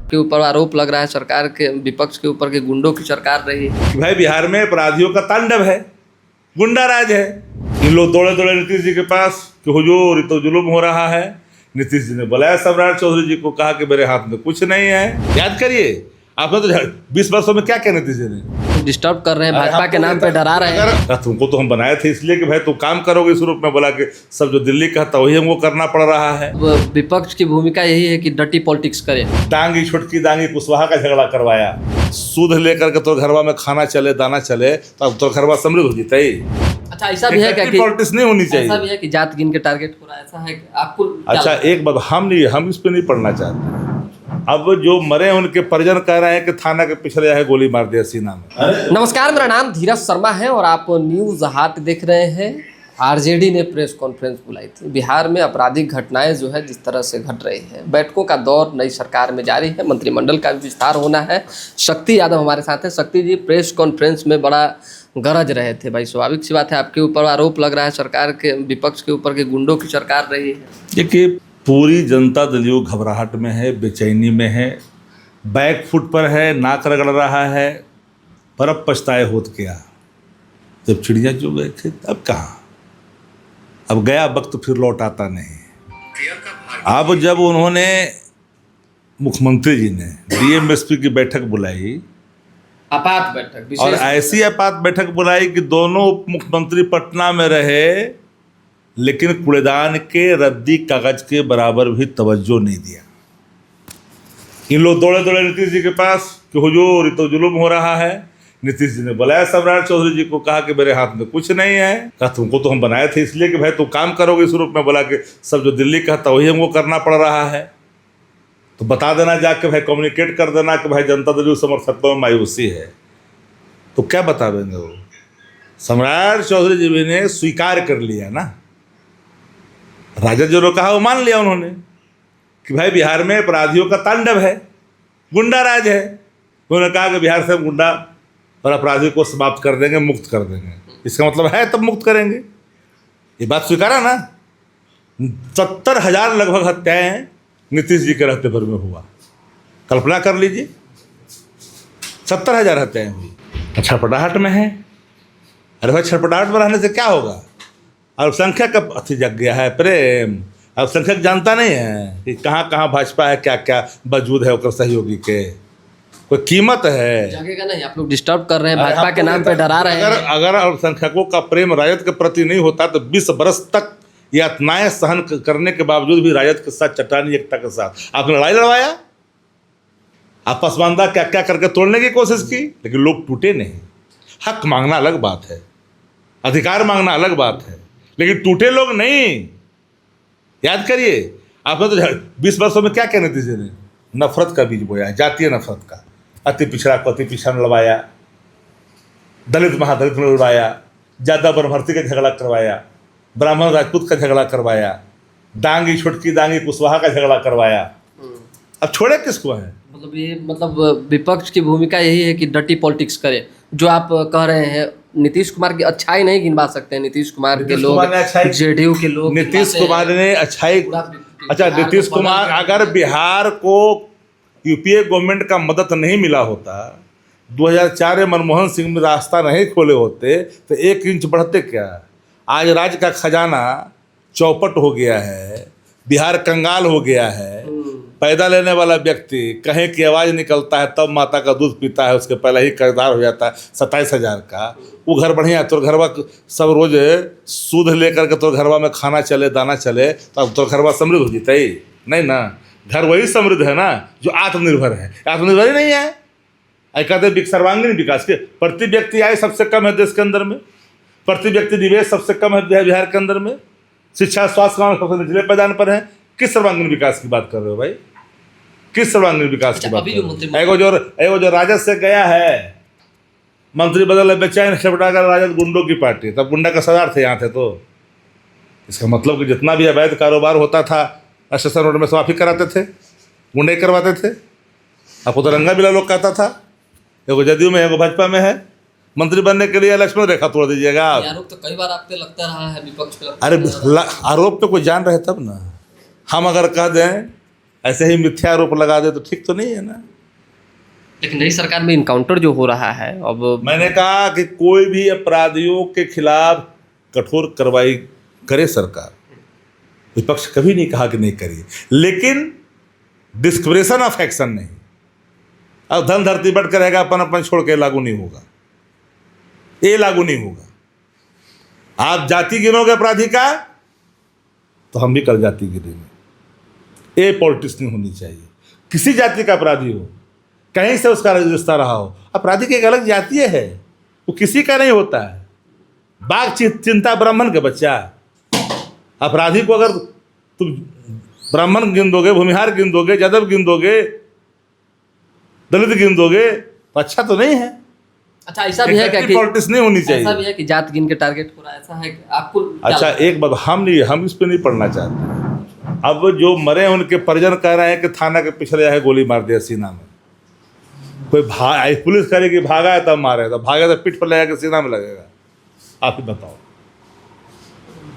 के ऊपर आरोप लग रहा है सरकार के विपक्ष के ऊपर के गुंडों की सरकार रही है। भाई बिहार में अपराधियों का तांडव है, गुंडा राज है। इन लोग दौड़े दौड़े नीतीश जी के पास कि हुजूर ये तो जुल्म हो रहा है। नीतीश जी ने बुलाया सम्राट चौधरी जी को, कहा कि मेरे हाथ में कुछ नहीं है। याद करिए आपने तो 20 वर्षों में क्या किया नीतीश जी ने। डिस्टर्ब कर रहे हैं, भाजपा के नाम पे डरा रहे हैं। तुमको तो हम बनाए थे इसलिए कि भाई तुम काम करोगे इस रूप में, बोला कि सब जो दिल्ली का था वही हमको करना पड़ रहा है। विपक्ष की भूमिका यही है कि डर्टी पॉलिटिक्स करे। दांगी छुटकी दांगी कुशवाहा का झगड़ा करवाया, सूद लेकर के तो घरवा में खाना चले दाना चले तो अब तो घरवा समृद्ध हो जीता ही। अच्छा ऐसा भी है क्या कि पॉलिटिक्स नहीं होनी चाहिए? ऐसा भी है कि जात गिन के टारगेट हो रहा है, ऐसा है आपको? अच्छा एक बात, हम इस पे नहीं पढ़ना चाहते। अब जो मरे उनके परिजन कह रहे हैं कि थाना के पिछले है गोली मार दिया सीना में। नमस्कार, मेरा नाम धीरज शर्मा है और आप न्यूज़ हाट देख रहे हैं। आरजेडी ने प्रेस कॉन्फ्रेंस बुलाई थी। बिहार में आपराधिक घटनाएं जो है जिस तरह से घट रही है, बैठकों का दौर नई सरकार में जारी है, मंत्रिमंडल का विस्तार होना है। शक्ति यादव हमारे साथ है। शक्ति जी प्रेस कॉन्फ्रेंस में बड़ा गरज रहे थे। भाई स्वाभाविक सी बात है, आपके ऊपर आरोप लग रहा है सरकार के विपक्ष के ऊपर के गुंडों की सरकार रही है। देखिए पूरी जनता दलियों घबराहट में है, बेचैनी में है, बैक फुट पर है, नाक रगड़ रहा है। पर अब पछताए होत क्या, जब चिड़िया जो गए थे अब कहाँ, अब गया वक्त फिर लौट आता नहीं। अब जब उन्होंने मुख्यमंत्री जी ने डीएमएसपी की बैठक बुलाई, आपात बैठक, और ऐसी आपात बैठक बुलाई कि दोनों उप मुख्यमंत्री पटना में रहे, लेकिन कूड़ेदान के रद्दी कागज के बराबर भी तवज्जो नहीं दिया। इन लोग दौड़े दौड़े नीतीश जी के पास कि हुजूर ये तो जुल्म हो रहा है। नीतीश जी ने बुलाया सम्राट चौधरी जी को, कहा कि मेरे हाथ में कुछ नहीं है। कहा तुमको तो हम बनाए थे इसलिए कि भाई तुम काम करोगे इस रूप में, बोला कि सब जो दिल्ली का था वही हमको करना पड़ रहा है। तो बता देना जाके भाई, कम्युनिकेट कर देना कि भाई जनता दल समर्थकों में मायूसी है। तो क्या बता देंगे वो? सम्राट चौधरी जी ने स्वीकार कर लिया ना, राजद जो कहा वो मान लिया उन्होंने कि भाई बिहार में अपराधियों का तांडव है, गुंडा राज है। उन्होंने कहा कि बिहार से हम गुंडा और अपराधियों को समाप्त कर देंगे, मुक्त कर देंगे। इसका मतलब है तब मुक्त करेंगे, ये बात स्वीकारा ना। 70,000 लगभग हत्याएं नीतीश जी के रहते भर में हुआ। कल्पना कर लीजिए, 70,000 हत्याएं हुई। छटपटाहट में है। अरे भाई छटपटाहट में रहने से क्या होगा? अल्पसंख्यक का अति जग गया है प्रेम। अल्पसंख्यक जानता नहीं है कि कहाँ कहाँ भाजपा है, क्या क्या वजूद है उसका सहयोगी के, कोई कीमत है। जगेगा नहीं। आप लोग डिस्टर्ब कर रहे हैं, भाजपा के नाम पे डरा रहे हैं। अगर अल्पसंख्यकों का प्रेम राजद के प्रति नहीं होता तो 20 बरस तक यातनाएं सहन करने के बावजूद भी राजद के साथ चट्टानी एकता के साथ आपने लड़ाई लड़वाया, आप पसमानदा क्या क्या करके तोड़ने की कोशिश की, लेकिन लोग टूटे नहीं। हक मांगना अलग बात है, अधिकार मांगना अलग बात है, लेकिन टूटे लोग नहीं। याद करिए आपने तो 20 वर्षों में क्या किया नीतीश जी ने। नफरत का बीज बोया, जातीय नफरत का। अति पिछड़ा को अति पिछड़ा में लड़वाया, दलित महादलित में लड़वाया, जादव ब्रह्मर्थी का झगड़ा करवाया, ब्राह्मण राजपूत का झगड़ा करवाया, दांगी छुटकी दांगी कुशवाहा का झगड़ा करवाया। अब छोड़े किसको है? मतलब विपक्ष की भूमिका यही है कि डर्टी पॉलिटिक्स करे। जो आप कह रहे हैं नीतीश कुमार की अच्छाई नहीं गिनवा सकते। नीतीश कुमार के लोग, जेडीयू के लोग, नीतीश कुमार ने अच्छाई। अच्छा नीतीश कुमार अगर बिहार को यूपीए गवर्नमेंट का मदद नहीं मिला होता, 2004 में मनमोहन सिंह में रास्ता नहीं खोले होते तो 1 इंच बढ़ते क्या? आज राज्य का खजाना चौपट हो गया है, बिहार कंगाल हो गया है। पैदा लेने वाला व्यक्ति कहीं की आवाज़ निकलता है तब माता का दूध पीता है, उसके पहले ही कर्जदार हो जाता है 27,000 का। वो घर बढ़िया तो घरवा सब रोज सूद लेकर के तो घरवा में खाना चले दाना चले तो अब तो घरवा समृद्ध हो जीता ही नहीं ना। घर वही समृद्ध है ना जो आत्मनिर्भर है। आत्मनिर्भर ही नहीं है। कहते सर्वांगीण विकास के प्रति व्यक्ति आय सबसे कम है देश के अंदर में, प्रति व्यक्ति निवेश सबसे कम है बिहार के अंदर में, शिक्षा स्वास्थ्य सबसे निचले पैदान पर है। किस सर्वांगीण विकास की बात कर रहे हो भाई? किस सर्वांगीण विकास की बात कर रहे हो? एगो जो राजद से गया है, मंत्री बदल बेचैन छपटा कर राजद गुंडों की पार्टी, तब गुंडा का सरदार थे यहाँ थे। तो इसका मतलब कि जितना भी अवैध कारोबार होता था स्टेशन रोड में समाप्त कराते थे, गुंडे करवाते थे। आपको तो रंगा बिला लोग कहता था। एगो जदयू में एगो भाजपा में है। मंत्री बनने के लिए लक्ष्मण रेखा तोड़ दीजिएगा आप। आरोप तो कई बार आप पे लगता रहा है, विपक्ष पे। अरे आरोप पे कोई जान रहे तब ना। हम अगर कह दें ऐसे ही मिथ्यारोप लगा दे तो ठीक तो नहीं है ना। लेकिन नई सरकार में इनकाउंटर जो हो रहा है अब, मैंने कहा कि कोई भी अपराधियों के खिलाफ कठोर कार्रवाई करे सरकार, विपक्ष कभी नहीं कहा कि नहीं करिए, लेकिन डिस्क्रिमिनेशन ऑफ एक्शन नहीं। अब धन धरती बढ़ कर रहेगा अपन अपन छोड़ के लागू नहीं होगा, ये लागू नहीं होगा। आप जाति गिनोगे अपराधी का तो हम भी कर जाति गिनेंगे। ये पॉलिटिक्स नहीं होनी चाहिए। किसी जाति का अपराधी हो, कहीं से उसका रिश्ता रहा हो, अपराधी की एक अलग जातीय है, वो किसी का नहीं होता है। बाघ चिंता ब्राह्मण का बच्चा, अपराधी को अगर तुम ब्राह्मण गिन दोगे, भूमिहार गिन दोगे, यादव गिन दोगे, दलित गिन दोगे तो अच्छा तो नहीं है। अच्छा ऐसा भी है क्या कि पॉलिटिक्स नहीं होनी चाहिए? ऐसा भी है कि जात गिन के टारगेट हो रहा है, ऐसा है कि आपको अच्छा एक बात, हम इस पे नहीं पढ़ना चाहते। अब जो मरे उनके परिजन कह रहे हैं कि थाना के पिछले जाके गोली मार दिया सीना में। कोई पुलिस करेगी भागा है तब मारे, तो भागा तो पीठ पर लगा के सीना में लगेगा। आप ही बताओ,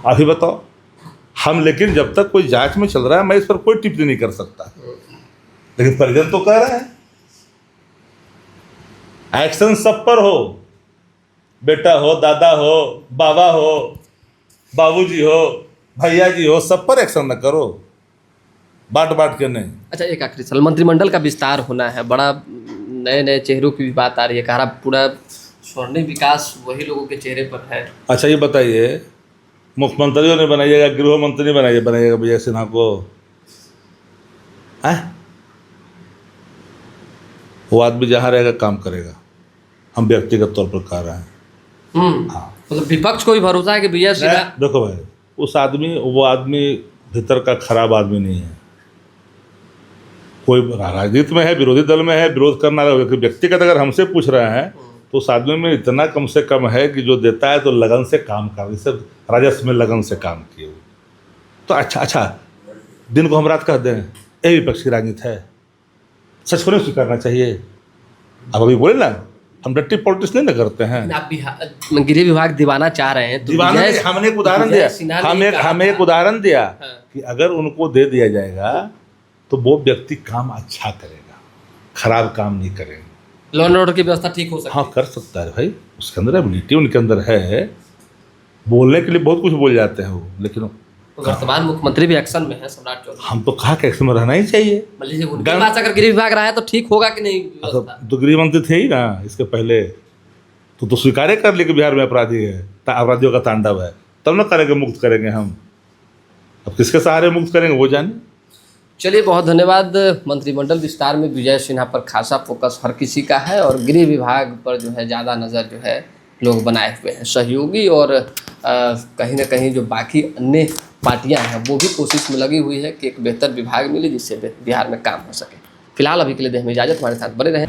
आप ही बताओ। हम लेकिन जब तक कोई जांच में चल रहा है मैं इस पर कोई टिप्पणी नहीं कर सकता, लेकिन परिजन तो कह रहे हैं एक्शन सब पर हो, बेटा हो, दादा हो, बाबा हो, बाबूजी हो, भैया जी हो, सब पर एक्शन न करो, बांट बांट के नहीं। अच्छा एक आखिरी सवाल, मंत्रिमंडल का विस्तार होना है, बड़ा नए नए चेहरों की भी बात आ रही है, कहा पूरा स्वर्णिम विकास वही लोगों के चेहरे पर है। अच्छा ये बताइए, मुख्यमंत्रियों ने बनाइएगा, गृह मंत्री बनाइएगा विजय सिन्हा को, है? वो आदमी जहाँ रहेगा काम करेगा, हम व्यक्तिगत तौर पर कह रहे हैं। हाँ मतलब विपक्ष को भी भरोसा है कि विजय सिन्हा, देखो भाई वो आदमी भीतर का खराब आदमी नहीं है। कोई राजनीति में है, विरोधी दल में है, विरोध करना, व्यक्तिगत अगर हमसे पूछ रहे हैं तो उस आदमी में इतना कम से कम है कि जो देता है तो लगन से काम कर, जैसे राजस्व में लगन से काम किए तो अच्छा दिन को हम रात कह दें, यही विपक्ष की राजनीति है। सच को नहीं स्वीकारना चाहिए। अब अभी बोले ना, हम डट्टी पॉलिटिक्स नहीं ना करते हैं। आप गृह विभाग दीवाना चाह रहे हैं तो दीवाना हमने एक उदाहरण दिया, हमें एक उदाहरण दिया कि अगर उनको दे दिया जाएगा तो वो व्यक्ति काम अच्छा करेगा, खराब काम नहीं करेगा, लॉ एंड ऑर्डर की व्यवस्था ठीक हो सकती है। हाँ कर सकता है भाई, उसके अंदर एबिलिटी उनके अंदर है, बोलने के लिए बहुत कुछ बोल जाते हैं वो, लेकिन वर्तमान मुख्यमंत्री भी एक्शन में है, सम्राट चौधरी। हम तो कहा कि एक्शन में रहना ही चाहिए। उनके पास अगर गृह विभाग रहा है तो ठीक होगा कि नहीं? तो गृह मंत्री थे ही ना इसके पहले, तो स्वीकार कर लिए कि बिहार में अपराधी है, अपराधियों का तांडव है, तब ना करेंगे, मुक्त करेंगे हम। अब किसके सहारे मुक्त करेंगे वो जाने। चलिए बहुत धन्यवाद। मंत्रिमंडल विस्तार में विजय सिन्हा पर खासा फोकस हर किसी का है और गृह विभाग पर जो है ज़्यादा नज़र जो है लोग बनाए हुए हैं सहयोगी, और कहीं ना कहीं जो बाकी अन्य पार्टियां हैं वो भी कोशिश में लगी हुई है कि एक बेहतर विभाग मिले जिससे बिहार में काम हो सके। फिलहाल अभी के लिए दें हमें इजाज़त, हमारे साथ बने रहें।